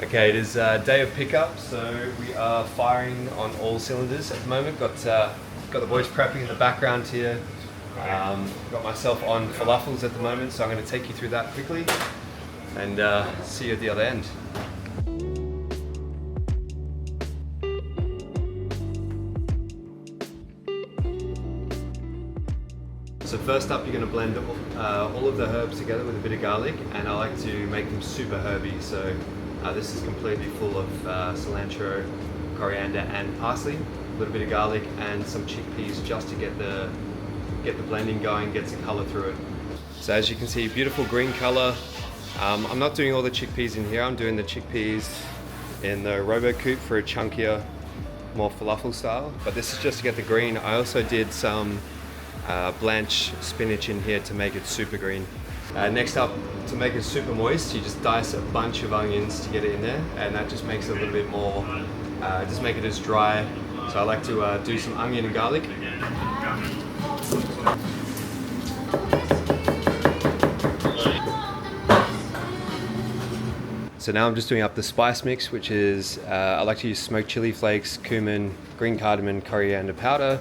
Okay, it is day of pickup, so we are firing on all cylinders at the moment. Got the boys prepping in the background here. Got myself on falafels at the moment, so I'm going to take you through that quickly and see you at the other end. So first up, you're going to blend all of the herbs together with a bit of garlic, and I like to make them super herby. So this is completely full of cilantro, coriander, and parsley. A little bit of garlic and some chickpeas just to get the blending going, get some color through it. So as you can see, beautiful green color. I'm not doing all the chickpeas in here. I'm doing the chickpeas in the Robo Coupe for a chunkier, more falafel style. But this is just to get the green. I also did some blanch spinach in here to make it super green. Next up, to make it super moist, you just dice a bunch of onions to get it in there, and that just makes it a little bit more, just make it as dry. So I like to do some onion and garlic. So now I'm just doing up the spice mix, which is, I like to use smoked chili flakes, cumin, green cardamom, coriander powder,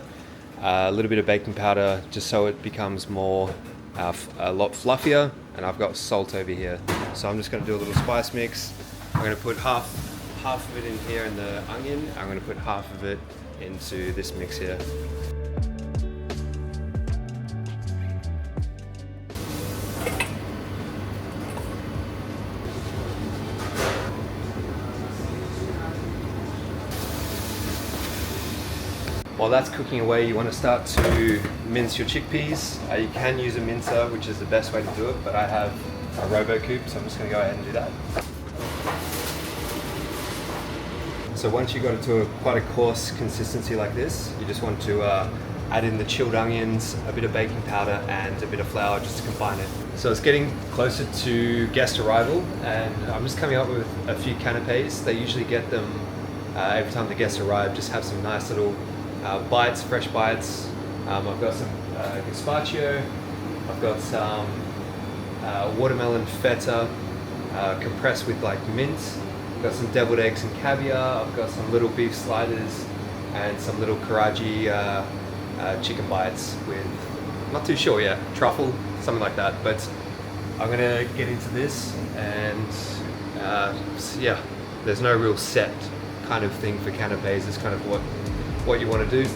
a little bit of baking powder, just so it becomes more, a lot fluffier, and I've got salt over here. So I'm just going to do a little spice mix. I'm going to put half of it in here in the onion. I'm going to put half of it into this mix here. While that's cooking away, you want to start to mince your chickpeas. You can use a mincer, which is the best way to do it, but I have a Robo Coupe, so I'm just going to go ahead and do that. So once you've got it to quite a coarse consistency like this, you just want to add in the chilled onions, a bit of baking powder, and a bit of flour just to combine it. So it's getting closer to guest arrival, and I'm just coming up with a few canapes. They usually get them every time the guests arrive, just have some nice little bites, fresh bites. I've got some gazpacho, I've got some watermelon feta compressed with like mint, I've got some deviled eggs and caviar, I've got some little beef sliders, and some little Karaji chicken bites with, I'm not too sure yet, truffle, something like that. But I'm gonna get into this, and yeah, there's no real set kind of thing for canapes. It's kind of what you want to do.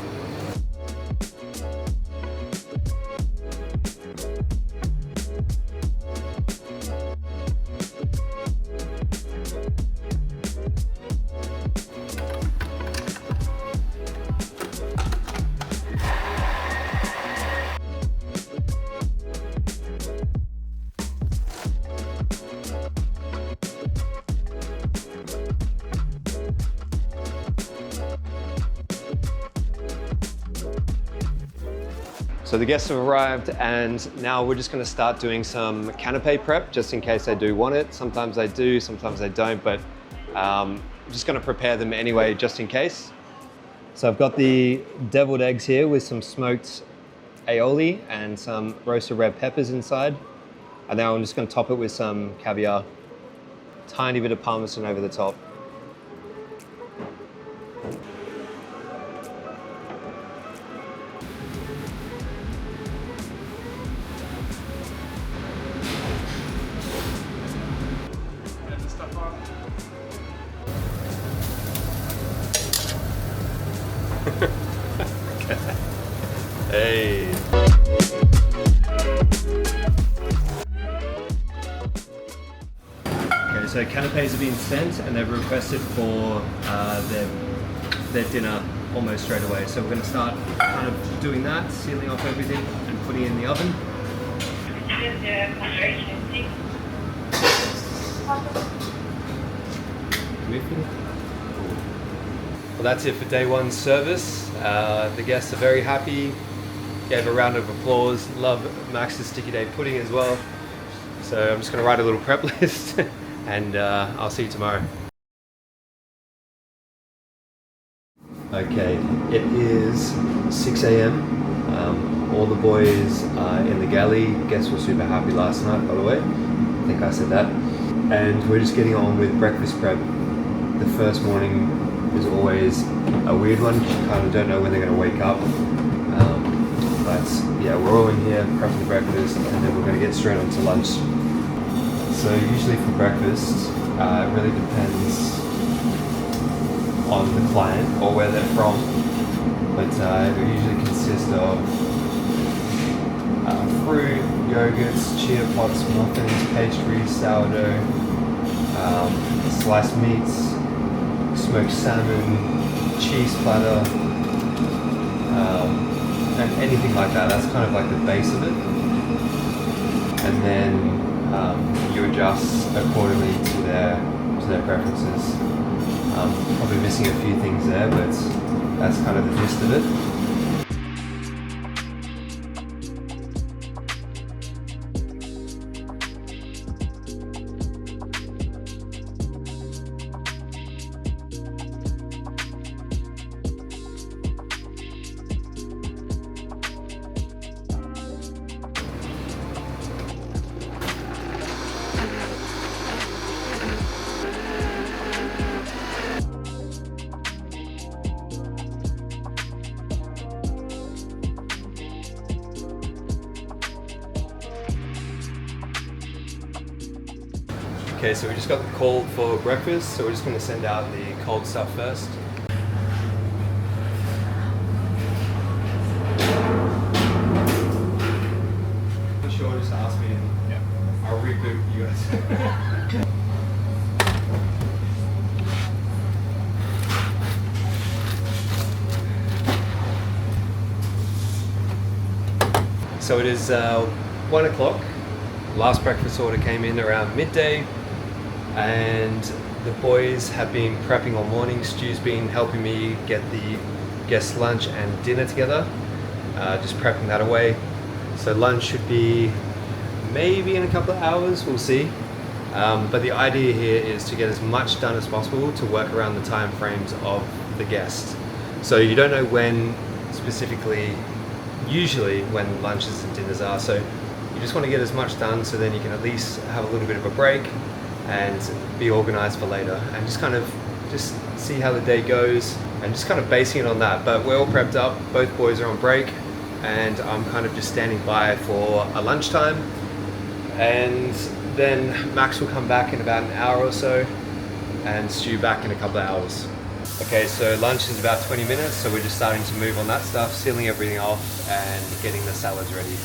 So the guests have arrived, and now we're just going to start doing some canapé prep, just in case they do want it. Sometimes they do, sometimes they don't, but I'm just going to prepare them anyway, just in case. So I've got the deviled eggs here with some smoked aioli and some roasted red peppers inside. And now I'm just going to top it with some caviar, tiny bit of parmesan over the top. Hey. Okay, so canapes have been sent, and they've requested for their dinner almost straight away. So we're going to start kind of doing that, sealing off everything and putting it in the oven. Well, that's it for day one service. The guests are very happy. Gave a round of applause. Love Max's sticky day pudding as well. So I'm just going to write a little prep list, and I'll see you tomorrow. Okay, it is 6 a.m. All the boys are in the galley. Guests were super happy last night, by the way. I think I said that. and we're just getting on with breakfast prep. The first morning is always a weird one. You kind of don't know when they're going to wake up. But yeah, we're all in here prepping the breakfast, and then we're going to get straight on to lunch. So usually for breakfast, it really depends on the client or where they're from. But it usually consists of fruit, yogurts, chia pots, muffins, pastries, sourdough, sliced meats, smoked salmon, cheese platter, and anything like that. That's kind of like the base of it. And then you adjust accordingly to their preferences. Probably missing a few things there, but that's kind of the gist of it. Okay, so we just got the call for breakfast, so we're just going to send out the cold stuff first. Sure, just ask me and I'll reboot you guys. So it is 1 o'clock. Last breakfast order came in around midday, and the boys have been prepping all morning. Stu's been helping me get the guest lunch and dinner together, just prepping that away. So lunch should be maybe in a couple of hours, we'll see. But the idea here is to get as much done as possible to work around the time frames of the guest. So you don't know when specifically, usually when lunches and dinners are. So you just want to get as much done so then you can at least have a little bit of a break and be organized for later, and just see how the day goes and just kind of basing it on that. But we're all prepped up, both boys are on break, and I'm kind of just standing by for a lunchtime, and then Max will come back in about an hour or so, and Stu back in a couple of hours. Okay, so lunch is about 20 minutes, so we're just starting to move on that stuff, sealing everything off and getting the salads ready.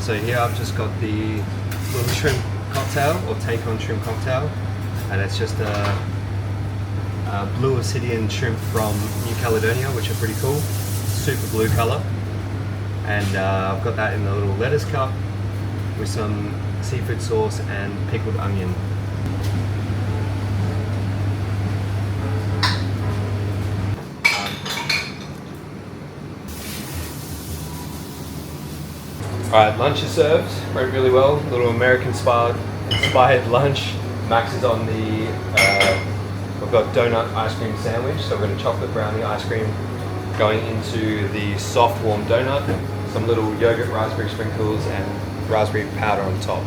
So here I've just got the little shrimp cocktail, or take on shrimp cocktail, and it's just a blue Obsidian shrimp from New Caledonia, which are pretty cool, super blue color. And I've got that in a little lettuce cup with some seafood sauce and pickled onion. Alright, lunch is served, went really well, a little American inspired lunch. Max is on the, we've got donut ice cream sandwich, so we've got a chocolate brownie ice cream going into the soft warm donut, some little yogurt raspberry sprinkles and raspberry powder on top.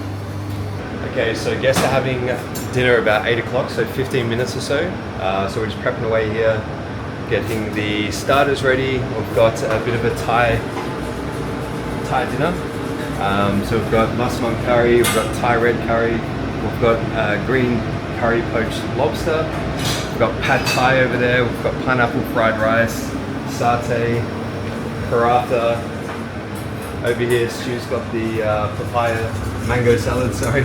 Okay, so guests are having dinner about 8 o'clock, so 15 minutes or so. So we're just prepping away here, getting the starters ready. We've got a bit of a Thai dinner. So we've got massaman curry, we've got Thai red curry, we've got green curry poached lobster, we've got pad Thai over there, we've got pineapple fried rice, satay, paratha. Over here, Stu's got the mango salad, sorry.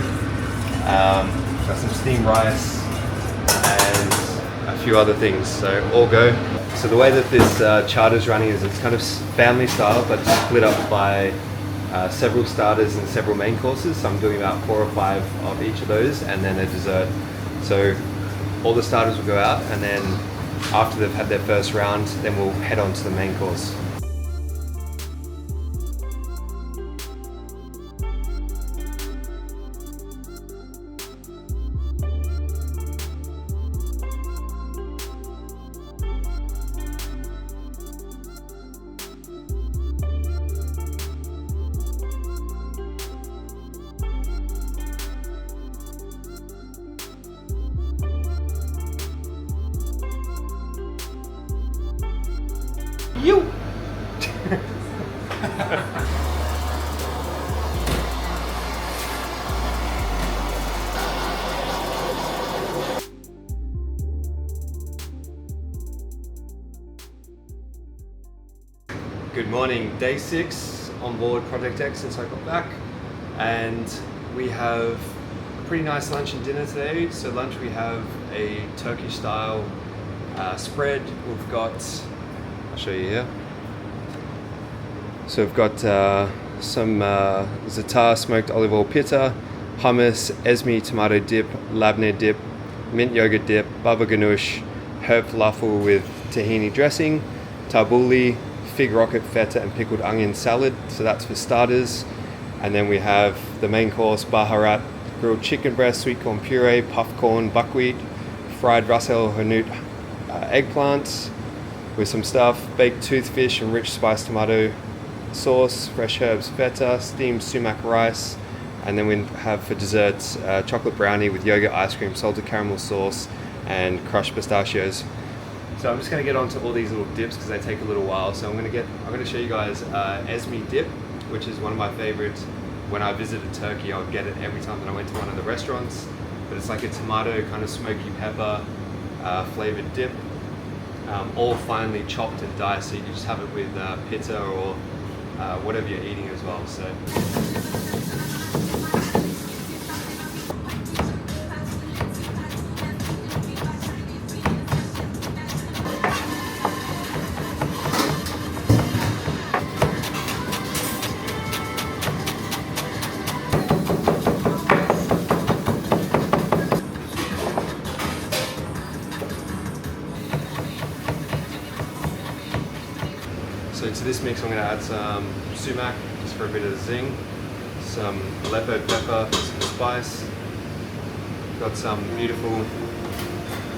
Got some steamed rice and a few other things, so all go. So the way that this charter is running is it's kind of family style, but split up by several starters and several main courses. So I'm doing about 4 or 5 of each of those, and then a dessert. So all the starters will go out, and then after they've had their first round, then we'll head on to the main course. You! Good morning, day 6 on board Project X since I got back, and we have a pretty nice lunch and dinner today. So lunch we have a Turkish style spread. We've got, I'll show you here. So we've got some za'atar smoked olive oil pita, hummus, esme tomato dip, labneh dip, mint yogurt dip, baba ganoush, herb falafel with tahini dressing, tabbouleh, fig rocket feta and pickled onion salad. So that's for starters. And then we have the main course, baharat, grilled chicken breast, sweet corn puree, puffed corn, buckwheat, fried ras el hanout eggplants with some stuff, baked toothfish and rich spiced tomato sauce, fresh herbs feta, steamed sumac rice, and then we have for desserts chocolate brownie with yogurt ice cream, salted caramel sauce, and crushed pistachios. So I'm just going to get onto all these little dips because they take a little while. So I'm going to show you guys esme dip, which is one of my favorites. When I visited Turkey, I would get it every time that I went to one of the restaurants. But it's like a tomato kind of smoky pepper flavored dip, all finely chopped and diced. So you just have it with pita or whatever you're eating as well. So. So to this mix I'm going to add some sumac just for a bit of zing, some Aleppo pepper for some spice, got some beautiful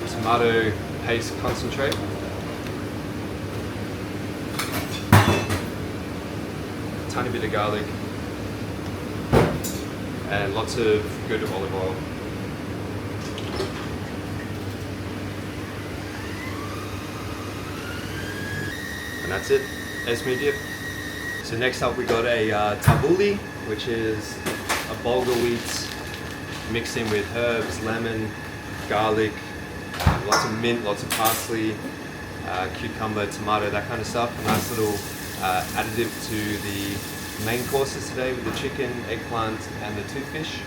tomato paste concentrate, a tiny bit of garlic, and lots of good olive oil. And that's it. Esme dip. So next up we got a tabbouleh, which is a bulgur wheat mixed in with herbs, lemon, garlic, lots of mint, lots of parsley, cucumber, tomato, that kind of stuff. A nice little additive to the main courses today with the chicken, eggplant, and the toothfish.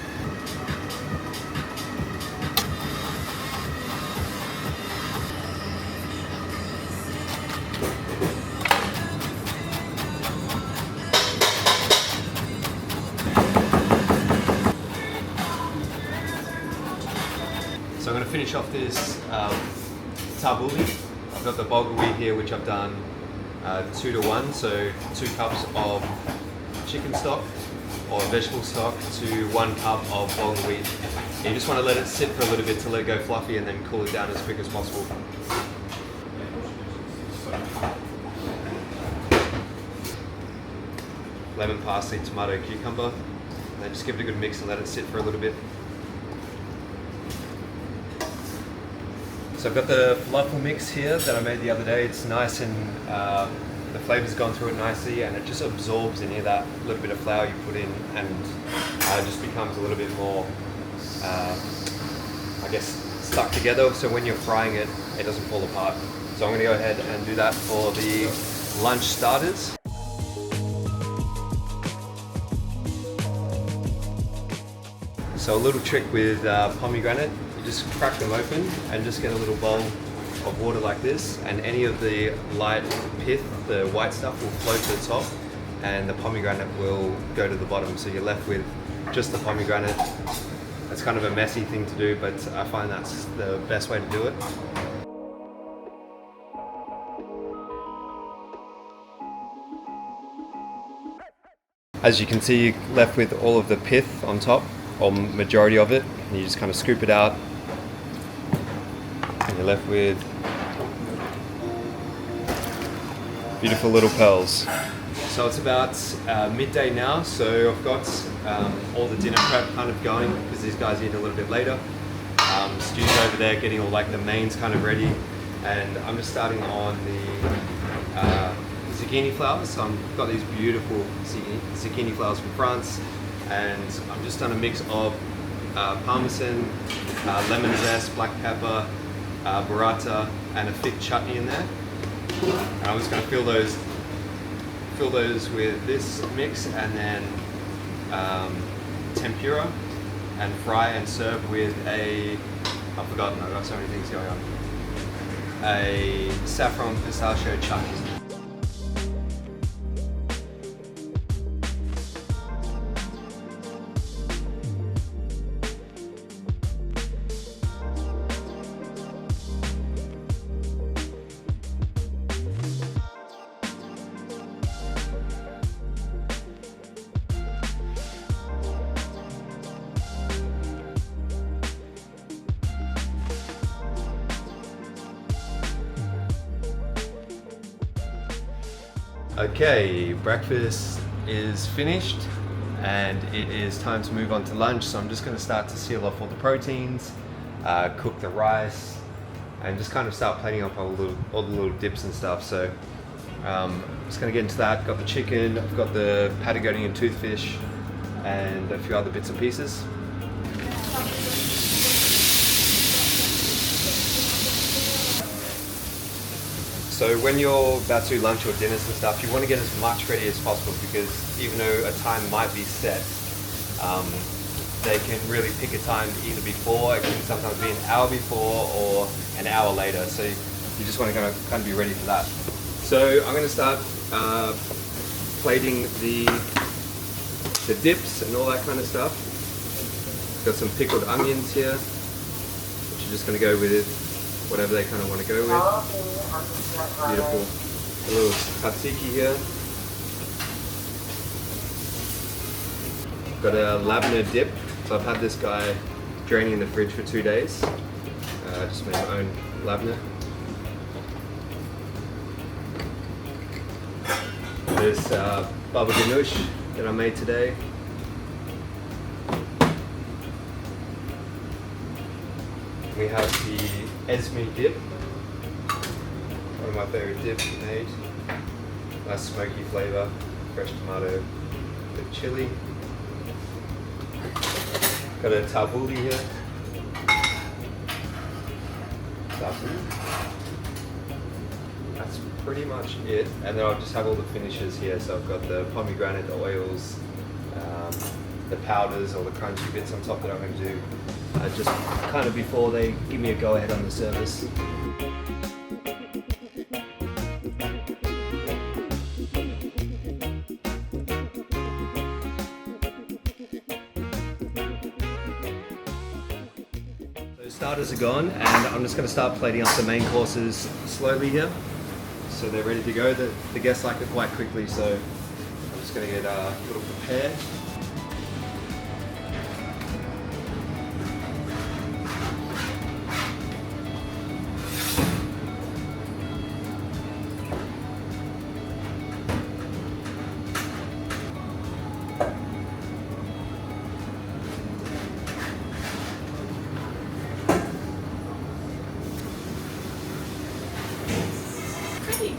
So I'm going to finish off this tabbouleh. I've got the bulgur wheat here, which I've done 2 to 1, so 2 cups of chicken stock or vegetable stock to 1 cup of bulgur wheat. You just want to let it sit for a little bit to let it go fluffy and then cool it down as quick as possible. Lemon, parsley, tomato, cucumber, and then just give it a good mix and let it sit for a little bit. So I've got the falafel mix here that I made the other day. It's nice and the flavor's gone through it nicely, and it just absorbs any of that little bit of flour you put in, and it just becomes a little bit more, I guess, stuck together. So when you're frying it, it doesn't fall apart. So I'm going to go ahead and do that for the lunch starters. So a little trick with pomegranate. You just crack them open and just get a little bowl of water like this, and any of the light pith, the white stuff, will float to the top and the pomegranate will go to the bottom, so you're left with just the pomegranate. It's kind of a messy thing to do, but I find that's the best way to do it. As you can see, you're left with all of the pith on top, or majority of it, and you just kind of scoop it out and you're left with beautiful little pearls. So it's about midday now, so I've got all the dinner prep kind of going because these guys eat a little bit later. Stu's over there getting all like the mains kind of ready, and I'm just starting on the zucchini flowers. So I've got these beautiful zucchini flowers from France, and I've just done a mix of parmesan, lemon zest, black pepper, burrata, and a thick chutney in there. And I'm just going to fill those with this mix, and then tempura, and fry and serve with I've forgotten, I've got so many things going on, a saffron pistachio chutney. Okay, breakfast is finished and it is time to move on to lunch. So I'm just going to start to seal off all the proteins, cook the rice, and just kind of start plating up all the little dips and stuff. So I'm just going to get into that. Got the chicken, I've got the Patagonian toothfish, and a few other bits and pieces. So when you're about to do lunch or dinners and stuff, you want to get as much ready as possible, because even though a time might be set, they can really pick a time either before, it can sometimes be an hour before or an hour later. So you just want to kind of be ready for that. So I'm going to start plating the dips and all that kind of stuff. Got some pickled onions here, which are just going to go with whatever they kind of want to go with. Beautiful. A little tzatziki here. Got a lavender dip. So I've had this guy draining in the fridge for 2 days. Just made my own lavender. This baba ganoush that I made today. We have the Esme dip. One of my favorite dips made. Nice smoky flavor, fresh tomato, bit of chili. Got a tabbouleh here. That's pretty much it. And then I'll just have all the finishes here. So I've got the pomegranate, the oils, the powders, all the crunchy bits on top that I'm going to do just kind of before they give me a go ahead on the service. Starters are gone, and I'm just going to start plating up the main courses slowly here, so they're ready to go. The guests like it quite quickly, so I'm just going to get a little prepared.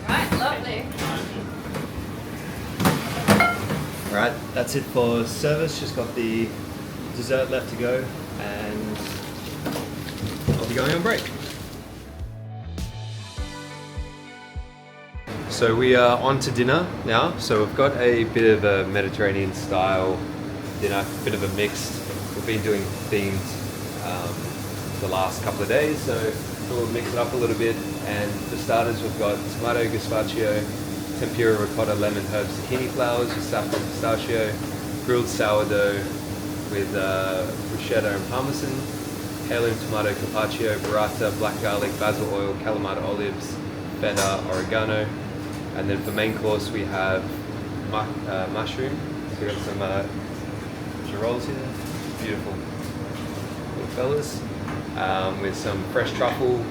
Right, lovely. Alright, that's it for service. Just got the dessert left to go, and I'll be going on break. So we are on to dinner now. So we've got a bit of a Mediterranean style dinner, a bit of a mix. We've been doing themed the last couple of days, so we'll mix it up a little bit. And for starters, we've got tomato gazpacho, tempura ricotta, lemon herb zucchini flowers with saffron pistachio, grilled sourdough with bruschetta and parmesan, heirloom tomato carpaccio, burrata, black garlic, basil oil, Kalamata olives, feta, oregano. And then for main course, we have mushroom. So we've got some girolles here, beautiful little fellas, with some fresh truffle.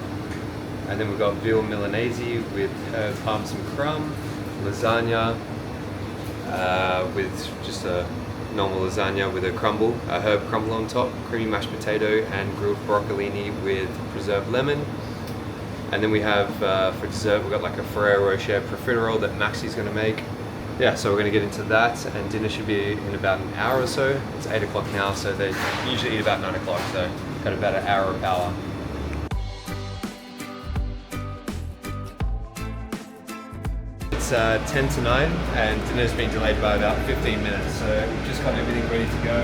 And then we've got veal milanese with parmesan crumb, lasagna with just a normal lasagna with a crumble, a herb crumble on top, creamy mashed potato, and grilled broccolini with preserved lemon. And then we have, for dessert, we've got like a Ferrero Rocher profiterole that Maxi's gonna make. Yeah, so we're gonna get into that, and dinner should be in about an hour or so. It's 8 o'clock now, so they usually eat about 9 o'clock, so got about an hour of power. It's 10 to 9, and dinner's been delayed by about 15 minutes, so we've just got everything ready to go,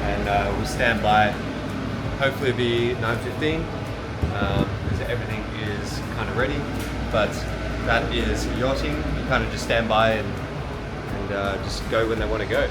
and we'll stand by. Hopefully it'll be 9:15, because everything is kind of ready, but that is yachting. You kind of just stand by and just go when they want to go.